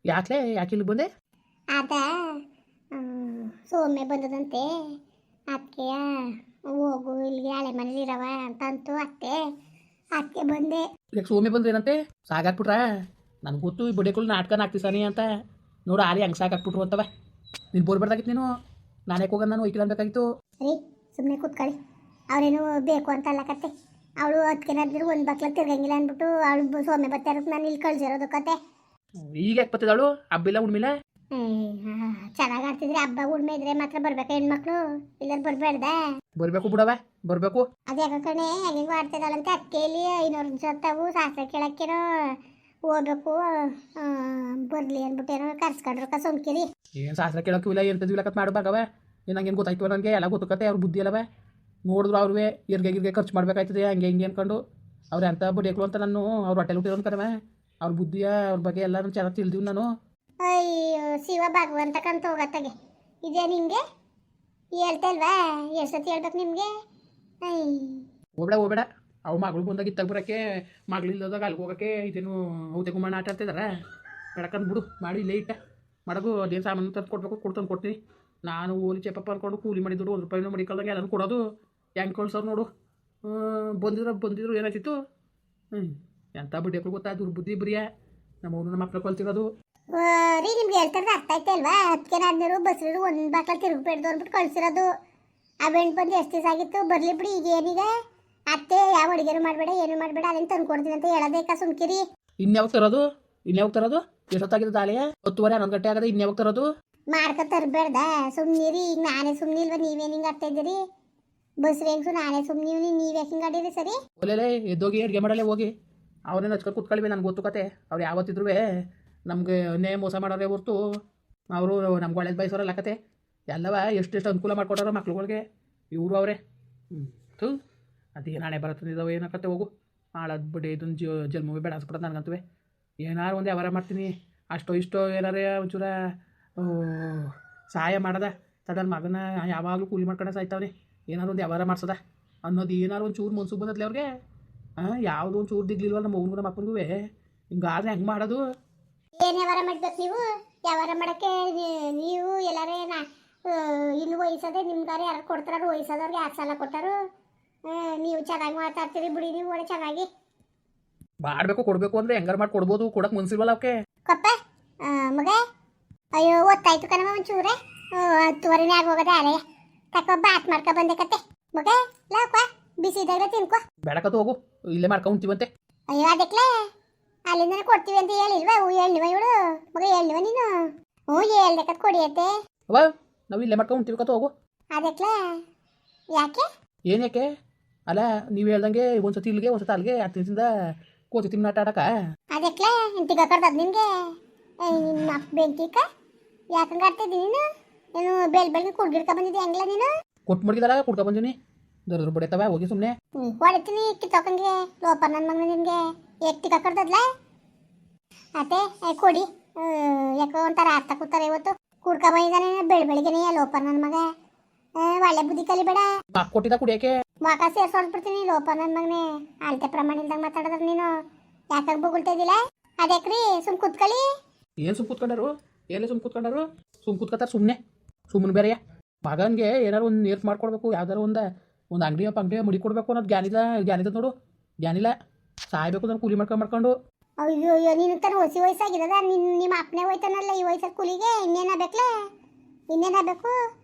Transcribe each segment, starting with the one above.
ಯಾಕೆ ಇಲ್ಲಿ ಬಂದೆ? ಅದ ಸೋಮೆ ಬಂದದಂತೆ ಅದಕ್ಕೆ ಹೋಗು ಇಲ್ಲಿಗೆ ಹಳೆ ಮನೇಲಿ ಇರವ ಅಂತ ಅಂತು ಅದಕ್ಕೆ ಬಂದೆ. ಯಾಕೆ ಸೋಮೆ ಬಂದ್ರೇನಂತೆ? ಸಾಗಾಕ್ಬಿಟ್ರ? ನನಗೆ ಗೊತ್ತು ಈ ಬಡಿಯಕ್ಕಳು ನಾಟಕ ನಾಕ್ತಿಸಾನಿ ಅಂತ. ನೋಡು ಆಲಿ ಹಂಗೆ ಸಾಕಾಕ್ಬಿಟ್ರು ಅಂತವ. ನೀನು ಬೋರ್ಬಾರ್ದಾಗಿತ್ತು ನೀನು. ನಾನು ಯಾಕೆ ಹೋಗೋದು, ನಾನು ಒಯ್ಕಿಲ್ಲ ಅನ್ಬೇಕಾಗಿತ್ತು. ಸರಿ ಸುಮ್ಮನೆ ಕೂತ್ಕೊಳ್ಳಿ. ಅವರೇನು ಬೇಕು ಅಂತ ಅಲ್ಲಕತ್ತೆ. ಅವಳು ಅದಕ್ಕೇನಾದ್ರು ಒಂದು ಬಕ್ಲ ತಿರ್ಗಂಗಿಲ್ಲ ಅಂದ್ಬಿಟ್ಟು ಅವಳು ಸೋಮೆ ಬರ್ತಾ ಇರೋದು ನಾನು ಇಲ್ಲಿ ಕಳ್ಸಿರೋದು ಕತೆ. ಈಗ ಯಾಕೆ ಬರ್ತದವಳು? ಹಬ್ಬಿಲ್ಲ ಉಣ್ಮಿಲ್ಲ? ಚೆನ್ನಾಗಿ ಆಡ್ತಿದ್ರೆ ಹಬ್ಬ ಉಣ್ಮೆ ಇದ್ರೆ ಮಾತ್ರ ಬರ್ಬೇಕಾ ಹೆಣ್ಮಕ್ಳು, ಇಲ್ಲ ಬರ್ಬೇಡ್ದ? ಬರಬೇಕು ಬಿಡವ, ಬರಬೇಕು. ಅದೇ ಕಣೆ ಹೆಂಗೆ ಆಡ್ತಿದ್ದಾಳಂತೆ ಅಕ್ಕೇಲಿ 500 ಜೊತ್ತವು ಶಾಸ್ತ್ರ ಕೇಳಕ್ಕೇನೋ ಹೋಗ್ಬೇಕು ಬರ್ಲಿ ಅಂದ್ಬಿಟ್ಟು ಏನೋ ಕರ್ಸ್ಕೊಂಡ್ರು ಸೋಮ್ಕಿರಿ. ಏನು ಶಾಸ್ತ್ರ ಕೇಳೋಕ್ಕೂ ಇಲ್ಲ, ಎಂತದ್ದು ಇಲ್ಲ ಕತ್ ಮಾಡಬಾಗವ. ನಂಗೇನು ಗೊತ್ತಾಯ್ತು ನನಗೆ ಎಲ್ಲ ಗೊತ್ತಕತ್ತೆ. ಅವ್ರ ಬುದ್ಧಿ ಅಲ್ಲವ. ನೋಡಿದ್ರು ಅವ್ರವೇ ಗಿರ್ಗೆ ಖರ್ಚು ಮಾಡ್ಬೇಕಾಯ್ತದೆ ಹಂಗೆ ಹಿಂಗೆ ಅನ್ಕೊಂಡು ಅವ್ರು ಎಂತ ಬಡಿಯಕ್ಳು ಅಂತ ನಾನು ಅವ್ರ ಹೊಟ್ಟೆಲಿ ಹುಟ್ಟಿರೋ ಅನ್ಕರವ. ಅವ್ರ ಬುದ್ಧಿಯ ಅವ್ರ ಬಗ್ಗೆ ಎಲ್ಲ ಚೆನ್ನಾಗಿ ತಿಳಿದೀವಿ ನಾನು. ಅಯ್ಯೋ ಶಿವ ಭಗವಂತ ಕಂತ ಹೋಗತ್ತಾಗೆ ಇದೇ ನಿಮಗೆ ಹೇಳ್ತಾ ಇಲ್ವಾ? ಎಷ್ಟು ಸತಿ ಹೇಳ್ಬೇಕು ನಿಮಗೆ? ಹೋಗ್ಬೇಡ ಅವು ಮಗಳು ಬಂದಾಗ ಇತ್ತಾಗ ಬರೋಕ್ಕೆ, ಮಗಳಿಲ್ಲದಾಗ ಅಲ್ಲಿಗೆ ಹೋಗೋಕ್ಕೆ ಇದೇನು ಔತೆ ಗುಮ್ಮಣ್ಣ ಆಟ ಆಡ್ತಿದಾರ. ಬೆಳಕಂದು ಬಿಡು ಮಾಡಿ ಇಲ್ಲೇ ಇಟ್ಟ ಮಾಡಗು. ಅದೇನು ಸಾಮಾನು ತಂದು ಕೊಡ್ಬೇಕು ಕೊಡ್ತೀನಿ. ನಾನು ಓಲಿ ಚೇಪಪ್ಪ ಅನ್ಕೊಂಡು ಕೂಲಿ ಮಾಡಿದ್ರು ₹1 ಮಡಿಕಲ್ದಂಗೆ ಎಲ್ಲರೂ ಕೊಡೋದು. ಹೆಂಗೆ ಕಳ್ಸೋರು ನೋಡು. ಬಂದಿದ್ರು ಏನಾಯ್ತಿತ್ತು? ಎಂಥ ಬಡ್ಡಿಗಳು ಗೊತ್ತಾ? ದುರ್ಬುದ್ಧಿ ಬರಿಯ ನಮ್ಮ ಮಕ್ಕಳು ಕಲ್ತಿರೋದು. ರೀ ನಿಮ್ಗೆ ಹೇಳ್ತಾರದು ಅರ್ಥ ಆಯ್ತಾ ಇಲ್ವಾ? ಅದಕ್ಕೇನಾದ್ರು ಬಸ್ರು ಒಂದು ಬಾಕ್ಲ ತಿರುಗಿಬಿಡ್ದು ಅಂದ್ಬಿಟ್ಟು ಕಳ್ಸಿರೋದು. ಆ ಬೆಂಡ್ ಬಂದು ಎಷ್ಟು ದಿವಸ ಆಗಿತ್ತು, ಬರಲಿ ಬಿಡಿ. ಈಗ ಏನೀಗ ಅತ್ತೆ ಯಾವ ಅಡುಗೆನೂ ಮಾಡಬೇಡ ಏನು ಮಾಡಬೇಡ ಅದನ್ನು ತಂದು ಕೊಡ್ತೀನಿ ಅಂತ ಹೇಳೋದೇಕ ಸುಮ್ಕಿರಿ. ಇನ್ಯಾವಾಗ ತರೋದು? ಎಷ್ಟೊತ್ತಾಗಿದೆ ದಾಳಿಯ? 10:30 11 ಗಂಟೆ ಆಗದೆ. ಇನ್ಯಾವಾಗ ತರೋದು? ಮಾಡ್ಕೊ ತರಬೇಡ್ದ ಸುಮ್ಮನಿರಿ. ಈಗ ನಾನೇ ಸುಮ್ಮನೆ ಇಲ್ವಾ? ನೀವೇನು ಹಿಂಗೆ ಆಡ್ತಾ ಇದ್ದೀರಿ? ಬಸ್ರು ಹೆಂಗ್ಸು ನಾನೇ ಸುಮ್ಮನೆ ನೀವೇ ಹಿಂಗೆ ಆಡಿರಿ ಸರಿ? ಒಲೆಲೆ ಎದ್ದೋಗಿ ಅಡುಗೆ ಮಾಡಲ್ಲೇ ಹೋಗಿ. ಅವನೇನು ಹಚ್ಕೊಂಡು ಕೂತ್ಕೊಳ್ವಿ. ನನಗೆ ಗೊತ್ತು ಕತೆ. ಅವ್ರು ಯಾವತ್ತಿದ್ರು ನಮಗೆ ನೇ ಮೋಸ ಮಾಡೋರೇ ಹೊರ್ತು ಅವರು ನಮ್ಗೆ ಒಳ್ಳೇದು ಬಯಸೋರಲ್ಲ ಕತೆ. ಎಲ್ಲವ ಎಷ್ಟೆಷ್ಟು ಅನುಕೂಲ ಮಾಡ್ಕೊಟ್ಟಾರೋ ಮಕ್ಳುಗಳಿಗೆ. ಇವರು ಅವರೇ ಅದೇನು ಹಣೆ ಬರುತ್ತಿದ್ದಾವೆ ಏನಕತ್ತೆ. ಹೋಗು ಹಾಳಾದ ಬಿಡಿ. ಇದನ್ನು ಜನ್ಮವೇ ಬೇಡ ಅನ್ಸ್ಬಿಡೋದು ನನಗಂತವೇ. ಏನಾರು ಒಂದು ವ್ಯವಹಾರ ಮಾಡ್ತೀನಿ ಅಷ್ಟೋ ಇಷ್ಟೋ ಏನಾರೇ ಒಂಚೂರ ಸಹಾಯ ಮಾಡದ. ತಡನ್ ಮಗನ ಯಾವಾಗಲೂ ಕೂಲಿ ಮಾಡ್ಕೊಂಡೆ ಸಾಯ್ತಾವನೆ. ಏನಾರು ಒಂದು ವ್ಯವಹಾರ ಮಾಡ್ಸದ ಅನ್ನೋದು ಏನಾರು ಒಂದು ಚೂರು ಮನ್ಸು ಬಂದದ್ಲೆ ಅವ್ರಿಗೆ. ಯಾವುದೋ ಒಂದು ಚೂರು ದಿಗ್ಲಿಲ್ವ ನಮ್ಮ ಅವ್ನಿಗೂ ನಮ್ಮ ಅಪ್ಪನಿಗೂ. ಹಿಂಗಾದ್ರೆ ಹೆಂಗೆ ಮಾಡೋದು? ಏನು ವ್ಯವಹಾರ ಮಾಡ್ಬೇಕು ನೀವು? ವ್ಯವಹಾರ ಮಾಡೋಕ್ಕೆ ನೀವು ಎಲ್ಲಾರೇ ಇನ್ನು ವಹಿಸೋದೆ ನಿಮ್ಗಾರು ಯಾರು ಕೊಡ್ತಾರ? ವಹಿಸೋದವ್ರಿಗೆ 2 ಸಲ ಕೊಟ್ಟಾರು. ನೀವು ಚೆನ್ನಾಗಿ ಮಾತಾಡ್ತೀರಿ ಬಿಡಿ. ನೀವು ಒಳ್ಳೆ ಚೆನ್ನಾಗಿ ಮಾಡಬೇಕು. ಕೊಡಬೇಕು ಅಂದರೆ ಹೆಂಗಾರು ಮಾಡಿ ಕೊಡ್ಬೋದು. ಕೊಡಕ್ಕೆ ಮನ್ಸಿಲ್ವಲ್ಲ ಅವಕ್ಕೆ. ಕೊಪ್ಪ ಮಗ ಅಯ್ಯೋ ಒತ್ತಾಯ್ತು ಕಣಮ್ಮ ಒಂಚೂರೆ. 10:30 ಆಗೋಗದೆ ಅಲೆ ತಕ್ಕ ಬಾತ್ ಮಾಡ್ಕೊ ಬಂದೆ ಕತೆ ಮಗ. ಲಾಪ ಬಿಸಿ ಇದ್ದಾಗ ತಿನ್ಕೊ. ಬೇಡಕತ್ತು ಹೋಗು, ಇಲ್ಲೇ ಮಾಡ್ಕೊಂಡು ಉಣ್ತೀವಂತೆ. ಅಯ್ಯೋ ಅದಕ್ಕೆ ಅಲ್ಲಿಂದನೇ ಕೊಡ್ತೀವಿ ಅಂತ ಹೇಳಿಲ್ವಾ? ಹೇಳಿಲ್ವ ಇವಳು ಮಗ? ಹೇಳಿಲ್ವ ನೀನು? ಹೇಳ್ಬೇಕತ್ ಕೊಡಿಯತ್ತೆ. ಅವ್ವ ನಾವು ಇಲ್ಲೇ ಮಾಡ್ಕೊಂಡು ಉಣ್ತೀವಿ ಕತ್ತು ಹೋಗು. ಅದಕ್ಕೆ ಯಾಕೆ? ಏನಕ್ಕೆ ಅಲ್ಲ, ನೀವು ಹೇಳ್ದಂಗೆ ಒಂದ್ಸತಿ ಇಲ್ಲಿಗೆ ಒಂದ್ಸತಿ ಅಲ್ಲಿಗೆ 10 ದಿನದಿಂದ ಕೋತಿ ತಿಮ್ಮನ ಆಟ ಆಡಕ. ಅದಕ್ಕೆ ಇಂತಿಗ ಕರ್ದದ್ ನಿನ್ಗೆ ನಿಮ್ಮ ಬೆಂಕಿಕ ಯಾಕಂಗ ಆಡ್ತಿದ್ದೀನಿ ನೀನು? ಏನು ಬೆಳಗ್ಗೆ ಕುಡ್ಗಿಡ್ಕ ಬಂದಿದ್ದೆ ಹೆಂಗ್ಲ ನೀನು? ಕೊಟ್ಟು ಮಡಗಿದಾರ ಕುಡ್ಕೊ ಬಂದೀನಿ. ದೊಡ್ಡ ಬಡಿತಾವ ಹೋಗಿ ಸುಮ್ಮನೆ. ಹೊಡಿತೀನಿ ಕಿತ್ತೋಕಂಗೆ ಲೋಪ ನನ್ನ ಮಗನ ನಿನ್ಗೆ. ಎತ್ತಿಗ ಕರ್ದದ್ಲ ಅತ್ತೆ ಕೊಡಿ. ಯಾಕೋ ಒಂಥರ ಅರ್ಥ ಕೂತಾರೆ ಇವತ್ತು. ಕುಡ್ಕ ಬಂದಿದ್ದಾನೆ ಬೆಳಗ್ಗೆನೇ ಲೋಪ ನನ್ನ ಮಗ. ಒಳ್ಳೆ ಬುದ್ಧಿ ಕಲಿಬೇಡ. ಕೊಟ್ಟಿದ್ದ ಕುಡಿಯೋಕೆ ಮಕ ಸೇರ್ಸೋಡ್ಬಿಡ್ತೀನಿ ಲೋಪ ನನ್ನ ಮಗನೇ. ಅಳತೆ ಪ್ರಮಾಣ ಇಲ್ದಂಗೆ ಮಾತಾಡಿದ್ರೆ ನೀನು ಯಾಕಾಗ ಬೊಗಳ್ತಾ ಇದ್ದಿಲ್ಲ? ಅದಕ್ರಿ ಸುಮ್ ಕೂತ್ಕೊಳ್ಳಿ. ಏನು ಸುಮ್ ಕೂತ್ಕೊಂಡಾರು? ಸುಮ್ ಕೂತ್ಕೊತಾರೆ ಸುಮ್ಮನೆ ಬೇರೆಯ ಮಗನಿಗೆ ಏನಾರು ಒಂದು ನೀರು ಮಾಡ್ಕೊಡ್ಬೇಕು. ಯಾವ್ದಾರು ಒಂದು ಅಂಗಡಿ ಮುಡಿ ಕೊಡಬೇಕು ಅನ್ನೋದು ಜ್ಞಾನಿದ ನೋಡು. ಜ್ಞಾನಿಲ್ಲ ಸಾಯ್ಬೇಕು ನಾನು ಕೂಲಿ ಮಾಡ್ಕೊಂಡು. ಅಯ್ಯೋ ಅಯ್ಯೋ ನೀನು ತಾನು ವಯಸ್ಸಾಗಿರೋದ? ನಿಮ್ಮ ಅಪ್ಪನೇ ಹೋಯ್ತಾನಲ್ಲ ಈ ವಯಸ್ಸಲ್ಲಿ ಕೂಲಿಗೆ. ಇನ್ನೇನಾಗಬೇಕು?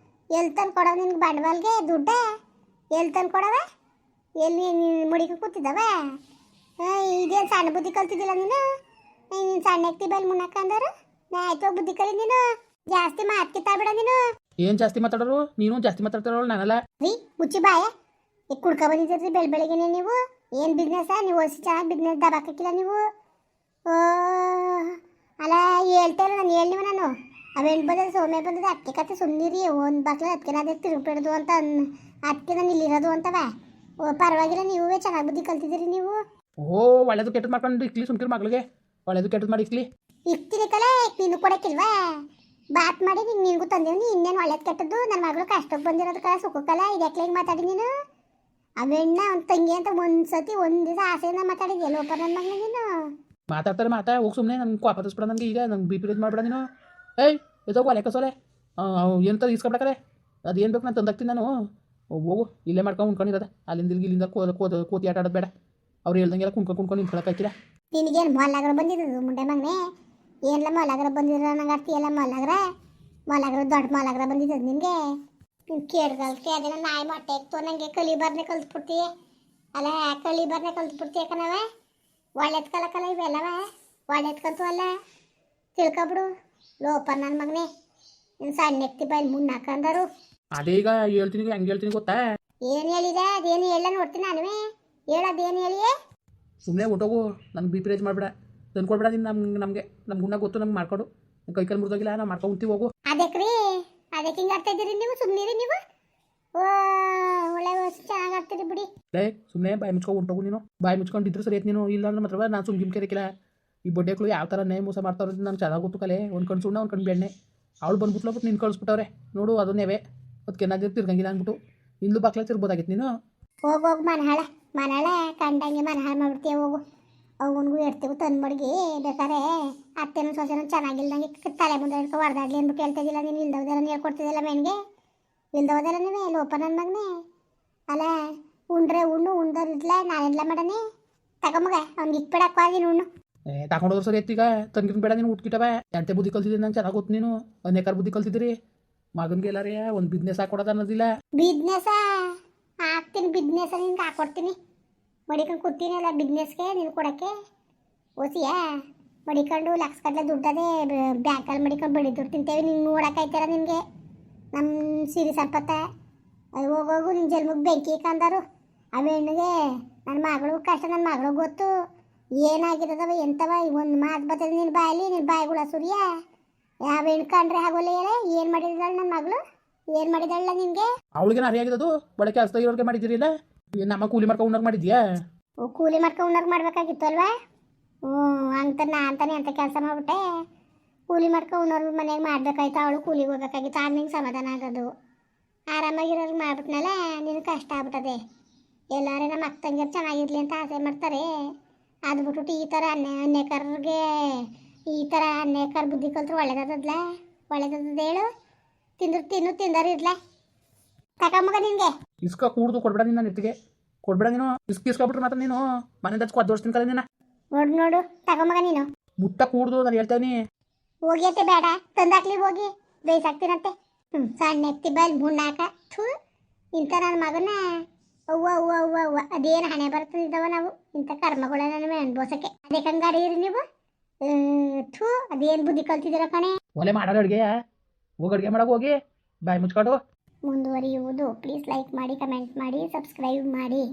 ಎಲ್ಲಿ ತಂದು ಕೊಡವ ನಿನ್ಗೆ ಬಂಡವಾಲ್ಗೆ ದುಡ್ಡ? ಎಲ್ಲಿ ತಂದು ಕೊಡವ? ಎಲ್ಲಿ ಮುಡಿಗೆ ಕೂತಿದ್ದವ? ಇದೇನು ಸಣ್ಣ ಬುದ್ಧಿ ಕಲ್ತಿದ್ದಿಲ್ಲ ನೀನು? ನೀನು ಸಣ್ಣ ಎಕ್ತಿ ಬೈಲ್ ಮುನ್ನಕ್ಕ ಅಂದರು ಆಯ್ತು ಬುದ್ಧಿ ಕಲಿ. ನೀನು ಜಾಸ್ತಿ ಮಾತ್ಕಿತ್ತಾಬೇಡ ನೀನು. ಏನು ಜಾಸ್ತಿ ಮಾತಾಡೋರು? ನೀನು ಜಾಸ್ತಿ ಮಾತಾಡ್ತಾರಲ್ಲ ನಾನಲ್ಲ. ರೀ ಮುಚ್ಚಿ ಬಾಯ. ಈಗ ಕುಡ್ಕ ಬಂದಿದ್ದೀರಿ ಬೆಳಗ್ಗೆನೆ ನೀವು. ಏನು ಬಿಸ್ನೆಸ್? ನೀವು ಹೊಸ ಚೆನ್ನಾಗಿ ಬಿಸ್ನೆಸ್ ದಬಾಕಿಲ್ಲ ನೀವು. ಅಲ್ಲ ಹೇಳ್ತಾ ಇಲ್ಲ ನಾನು ಹೇಳಿವ ನಾನು. ಅವೇನು ಬಂದದ ಸೋಮೆ ಬಂದದ ಅದಕ್ಕೆ ಕತೆ ಸುಮ್ಮನಿರಿ. ಒಂದು ಬಾಕ್ಲ ಅದಕ್ಕೆ ತಿರುಗಿಬಿಡೋದು ಅಂತ ಅದಕ್ಕೆ ನಾನು ಇಲ್ಲಿರೋದು ಅಂತವ. ಪರವಾಗಿಲ್ಲ ನೀವೇ ಚೆನ್ನಾಗಿ ಬುದ್ಧಿ ಕಲ್ತಿದ್ದೀರಿ ನೀವು. ಒಳ್ಳೇದು ಕೆಟ್ಟದ್ದು ಮಾಡ್ಕೊಂಡು ಇಕ್ಲಿ ಸುಮ್ಕಿರಿ ಮಗಳಿಗೆ. ಒಳ್ಳೇದು ಕೆಟ್ಟದ್ದು ಮಾಡಿ ಇಕ್ತೀನಿ ಕಲೆ. ನೀನು ಕೊಡಕ್ಕಿಲ್ವಾ? ಬಾತ್ ಮಾಡಿ ನಿನಗೂ ತಂದೇವ್ನಿ. ಇನ್ನೇನು ಒಳ್ಳೇದು ಕೆಟ್ಟದ್ದು ನನ್ನ ಮಗಳು ಕಷ್ಟಕ್ಕೆ ಬಂದಿರೋದು ಕಲ ಸುಖಕ್ಕಲ್ಲ. ಇದಕ್ಕೆ ಹಿಂಗೆ ಮಾತಾಡಿ ನೀನು? ಅವೆಣ್ಣ ಒಂದು ತಂಗಿ ಅಂತ ಒಂದು ದಿವಸ ಆಸೆಯಿಂದ ಮಾತಾಡಿದ್ಯಾ ಲೋಪ ನನ್ನ ಮಗನ ನೀನು? ಮಾತಾಡ್ತಾರೆ ಹೋಗಿ ಸುಮ್ಮನೆ ನಂಗೆ ಕೋಪ ತರಿಸ್ಬಿಡ ನನಗೆ ಈಗ ನಂಗೆ ಬಿ ಪಿ ರೇಜ್ ಮಾಡ್ಬೇಡ ನೀನು. ಏಯ್ ಎದೋಗು ಅಲೆ ಕಸೋಲೆ ಎಂತ ಇಸ್ಕೊಬಿಡಕರೆ ಅದೇನು ಬೇಕು ನಾನು ತಂದಾಕ್ತೀನಿ ನಾನು. ಹೋಗು ಇಲ್ಲೇ ಮಾಡ್ಕೊಂಡು ಉಣ್ಕೊಂಡಿರೋದ ಅಲ್ಲಿಂದ ಇಲ್ಲಿಂದ ಕೋತಿ ಆಟ ಆಡೋದು ಬೇಡ. ಅವ್ರು ಹೇಳ್ದಂಗೆಲ್ಲ ಕುಣ್ಕೊಂಡು ನಿಂತ್ಕೊಳಕ್ಕಾಯ್ತಿಲ್ಲ. ನಿನಗೇನು ಮೊಲಾಗ್ರ ಬಂದಿದ್ದು ಮುಂಡೆ ಮಗನೇ? ಏನೆಲ್ಲ ಮೊಲಾಗ್ರ ಬಂದಿರೋ ನಂಗೆ ಅರ್ತಿಯಲ್ಲ ಮೊಲಾಗ್ರ ದೊಡ್ಡ ಮೊಲಾಗ್ರ ಬಂದಿದ್ದದು ನಿನಗೆ. ಕೇಳ್ಗಲ್ಕೆ ಅದೆಲ್ಲ ನಾಯಿ ಮೊಟ್ಟೆ ಇತ್ತು ನನಗೆ ಕಲಿಬಾರ್ನೆ ಕಲ್ತ್ಬಿಡ್ತೀಯ ಅಲ್ಲ, ಕಲಿಬಾರ್ನೆ ಕಲ್ತ್ಬಿಡ್ತೀಯ ಕಣವ. ಒಳ್ಳೆದ್ ಕಲಕಲ್ಲ ಇವೆಲ್ಲವ, ಒಳ್ಳೆದ್ ಕಲ್ತು ಅಲ್ಲ ತಿಳ್ಕೊಬಿಡು. ಲೋಪ ನನ್ನ ಮಗನೇ ನಿನ್ನ ಸಣ್ಣ ಎತ್ತಿ ಬೈಲ್ ಮುನ್ನಾಕಂದರು. ಅದೇ ಈಗ ಹೇಳ್ತೀನಿ ಹೆಂಗೆ ಹೇಳ್ತೀನಿ ಗೊತ್ತಾ? ಏನು ಹೇಳಿದೆ ಅದೇನು ಹೇಳ ನೋಡ್ತೀನಿ ನಾನುವೇ. ಹೇಳೋದೇನು ಹೇಳಿಯೇ? ಸುಮ್ಮನೆ ಹೊಟ್ಟೋಗು, ನಂಗೆ ಬಿ ಪಿ ರೇಜ್ ಮಾಡಬೇಡ, ತಂದ್ಕೊಡ್ಬೇಡ ನೀನು. ನಮಗೆ ಗುಣ ಗೊತ್ತು, ನಮ್ಗೆ ಮಾಡ್ಕೊಡು. ಕೈ ಕಾಲು ಮುರಿದೋಗಿಲ್ಲ, ನಾವು ಮಾಡ್ಕೊಂಡು ಉಂತೀವಿ ಹೋಗು. ಅದಕ್ಕೆ ಹಿಂಗೆ ಆಡ್ತಾ ಇದ್ದೀರಿ ನೀವು? ಸುಮ್ಮನಿರಿ ನೀವು. ಓ ಒಳ್ಳೆ ಚೆನ್ನಾಗಿ ಆಡ್ತೀರಿ ಬಿಡಿ. ಲೇ ಸುಮ್ಮನೆ ಬಾಯಿ ಮುಚ್ಕೊಂಡು ಹೊಂಟೋಗು ನೀನು. ಬಾಯಿ ಮುಚ್ಕೊಂಡಿದ್ರು ಸರಿ ಐತೆ ನೀನು. ಇಲ್ಲ ಅಂದ್ರೆ ಮಾತ್ರ ನಾನು ಸುಮ್ಗಿಮ್ ಕೆರೆಕಿಲ್ಲ. ಈ ಬಡ್ಡೆಗಳು ಯಾವ ಥರ ನೇ ಮೋಸ ಮಾಡ್ತಾವ್ರೆ ನಂಗೆ ಚೆನ್ನಾಗಿ ಗೊತ್ತು ಕಲೆ. ಒಂದು ಕಣ್ಣು ಸುಣ್ಣ ಒಂದು ಕಣ್ಣು ಬೆಣ್ಣೆ. ಅವಳು ಬಂದ್ಬಿಟ್ಲೋಗ್ಬಿಟ್ಟು ನೀನು ಕಳಿಸ್ಬಿಟ್ಟವ್ರೆ ನೋಡು. ಅದನ್ನೇವೆ ಅದಕ್ಕೆ ಏನಾದ್ರು ತಿರ್ಗಂಗಿಲ್ಲ ಅಂದ್ಬಿಟ್ಟು ಇಂದು ಬಾಕ್ಲ ತಿರ್ಬೋದಾಗಿತ್ತು ನೀನು. ಹೋಗೋಗು ಮನಹಾಳ ಕಂಡಂಗೆ ಮನಹಾಳ ಮಾಡ್ಬಿಡ್ತೀಯ. ಹೋಗು ಅವನಿಗೂ ಎಡ್ತೀವಿ ತಂದು ಮಡಗಿ ಬೇಕಾರೆ ಅತ್ತೆನೂ ಸೊಸೆನೂ ಚೆನ್ನಾಗಿಲ್ದಂಗೆ ತಲೆ ಮುಂದೆ ಹಿಡ್ಕೊ ಹೊಡೆದಾಡ್ಲಿ ಅಂದ್ಬಿಟ್ಟು ಹೇಳ್ತಿದ್ದಿಲ್ಲ ನೀನು. ಇಲ್ದೋದೆಲ್ಲ ಹೇಳ್ಕೊಡ್ತಿದ್ದಿಲ್ಲ ಮೇನ್ಗೆ. ಇಲ್ದೋದೆಲ್ಲ ನೀವೇ ಲೋಪ ನನ್ನ ಮಗನೇ ಅಲ್ಲ. ಉಂಡ್ರೆ ಉಣ್ದೋರಿದ್ಲ ನಾನೆಲ್ಲ ಮಾಡನೆ ತಗೊಂಬಗ ಅವ್ನಿಗೆ ಇಟ್ಬಿಡಕ್ಕ ನೀನು ಉಣ್ಣು. ತಗೊಂಡೋದ್ರು ಸರಿ ಈಗ ತಂಗಿನ ಬೇಡ ನೀನು ಉಟ್ಕಿಟ್ಟವೆ. ಎಂತೆ ಬುದ್ಧಿ ಕಲ್ತಿದ್ದೀನಿ ನಂಗೆ ಚೆನ್ನಾಗಿ ಗೊತ್ತು. ನೀನು ಅನೇಕಾರ ಬುದ್ಧಿ ಕಲ್ತಿದ್ದೀರಿ. ಮಗನಿಗೆ ಎಲ್ಲಾರೇ ಒಂದು ಬಿಸ್ನೆಸ್ ಹಾಕೊಡೋದು ಅನ್ನೋದಿಲ್ಲ. ಬಿಸ್ನೆಸ್ ಹಾಕ್ತೀನಿ, ಬಿಸ್ನೆಸ್ ನಿನ್ಗೆ ಹಾಕೊಡ್ತೀನಿ. ಮಡಿಕೊಂಡು ಕೂತೀನಿ ಅಲ್ಲ ಬಿಸ್ನೆಸ್ಗೆ ನೀನು ಕೊಡೋಕ್ಕೆ ಓಸಿಯ ಮಡಿಕೊಂಡು ಲಕ್ಷ ಗಟ್ಟಲೆ ದುಡ್ಡದೇ ಬ್ಯಾಂಕಲ್ಲಿ ಮಡಿಕೊಂಡು ಬಡಿ ದುಡ್ಡು ತಿಂತೇವೆ. ನಿಂಗೆ ನೋಡೋಕ್ಕಾಯ್ತಾರ ನಿನಗೆ ನಮ್ಮ ಸಿರಿ ಸಂಪತ್ತ. ಅದು ಹೋಗೋಗು ನಿನ್ನ ಜನ್ಮಕ್ಕೆ ಬೆಂಕಿ ಕಂದರು. ಆ ಹೆಣ್ಣಿಗೆ ನನ್ನ ಮಗಳು ಕಷ್ಟ ನನ್ನ ಮಗಳು ಗೊತ್ತು ಏನಾಗಿರೋದವ ಎಂತವ. ಒಂದು ಮಾತು ಬರ್ತದೆ ನಿನ್ನ ಬಾಯಲ್ಲಿ, ನಿನ್ನ ಬಾಯಿಗಳ ಸುರಿಯ ಯಾವ ಹೆಣ್ಣು ಕಂಡ್ರೆ ಆಗೋಲ್ಲ. ಏನು ಮಾಡಿದಾಳು ನನ್ನ ಮಗಳು? ಏನು ಮಾಡಿದಾಳ ನಿನಗೆ? ಅವಳಿಗೆ ಅರಿಯಾಗಿರೋದು ಬಡ ಕೆಲಸ ಇರೋರಿಗೆ ಮಾಡಿದ್ದೀರಿಲ್ಲ. ನಮ್ಮ ಕೂಲಿ ಮಾಡ್ಕೊಂಡು ಉಣ್ಣರ್ ಮಾಡಿದ್ಯಾ? ಕೂಲಿ ಮಾಡ್ಕೊಂಡು ಉಣ್ಣರ್ ಮಾಡಬೇಕಾಗಿತ್ತು ಅಲ್ವಾ? ಅಂತಾನೆ ಅಂತ ಕೆಲಸ ಮಾಡ್ಬಿಟ್ಟೆ. ಕೂಲಿ ಮಾಡ್ಕೊಂಡು ಉಣ್ಣೋರು ಮನೆಯಾಗ ಮಾಡ್ಬೇಕಾಯ್ತು. ಅವಳು ಕೂಲಿಗೆ ಹೋಗ್ಬೇಕಾಗಿತ್ತು. ಆಗ ನಿಂಗೆ ಸಮಾಧಾನ ಆಗೋದು. ಆರಾಮಾಗಿರೋರು ಮಾಡ್ಬಿಟ್ನಲ್ಲ ನಿನಗೆ ಕಷ್ಟ ಆಗ್ಬಿಟ್ಟದೆ. ಎಲ್ಲಾರೇ ನಮ್ಮ ಅಕ್ಕ ತಂಗಿಯರು ಚೆನ್ನಾಗಿರ್ಲಿ ಅಂತ ಆಸೆ ಮಾಡ್ತಾರೆ. ಅದು ಬಿಟ್ಬಿಟ್ಟು ಈ ಥರ ಅನ್ಯಕರ್ಗೆ ಈ ಥರ ಅನ್ಯಕರ ಬುದ್ಧಿ ಕಲ್ತ್ರು ಒಳ್ಳೇದಲ್ಲ? ಒಳ್ಳೇದದ ಹೇಳು? ತಿಂದರು ಇರ್ಲ ತಗೊಂಬಗ ನಿನಗೆ. ಇಸ್ಕ ಕೂಡ್ದು ಕೊಡ್ಬೇಡ ನೀನು. ನನ್ನ ಎತ್ತಿಗೆ ಕೊಡ್ಬೇಡ ನೀನು. ಇಸ್ಕೊಬಿಟ್ರೆ ಮಾತ್ರ ನೀನು ಮನೆ ಹಚ್ಕೊ ದೋಸ್ತಿನ ಕಲ ನೀನು. ನೋಡು ತಗೊಂಬಗ ನೀನು. ಮುಟ್ಟ ಕೂಡ್ದು ನಾನು ಹೇಳ್ತೇನೆ. ಹೋಗಿ ಅತ್ತೆ ಬೇಡ ತಂದಾಕ್ಲಿ ಹೋಗಿ ಬೇಯಿಸಾಕ್ತೀನಂತೆ. ಸಣ್ಣ ಎತ್ತಿ ಬೈಲ್ ಮುನ್ನಾಕ ಥೂ ಇಂಥ ನನ್ನ ಮಗನ ಅವ್ವ ಅದೇನು ಹಣೆ ಬರ್ತಿದ್ದಾವ ನಾವು ಇಂಥ ಕರ್ಮಗಳನ್ನ ಅನ್ಬೋಸಕ್ಕೆ. ಅದೇ ಕಂಗಾರಿ ಇರಿ ನೀವು. ಥೂ ಅದೇನು ಬುದ್ಧಿ ಕಲ್ತಿದ್ದೀರ ಕಣೆ. ಒಲೆ ಮಾಡೋದು ಅಡುಗೆ ಹೋಗಿ ಅಡುಗೆ ಮಾಡೋಕೆ ಹೋಗಿ ಬಾಯಿ ಮುಚ್ಕೊಂಡು ಮುಂದುವರಿಯುವುದು. ಪ್ಲೀಸ್ ಲೈಕ್ ಮಾಡಿ, ಕಮೆಂಟ್ ಮಾಡಿ, ಸಬ್ಸ್ಕ್ರೈಬ್ ಮಾಡಿ.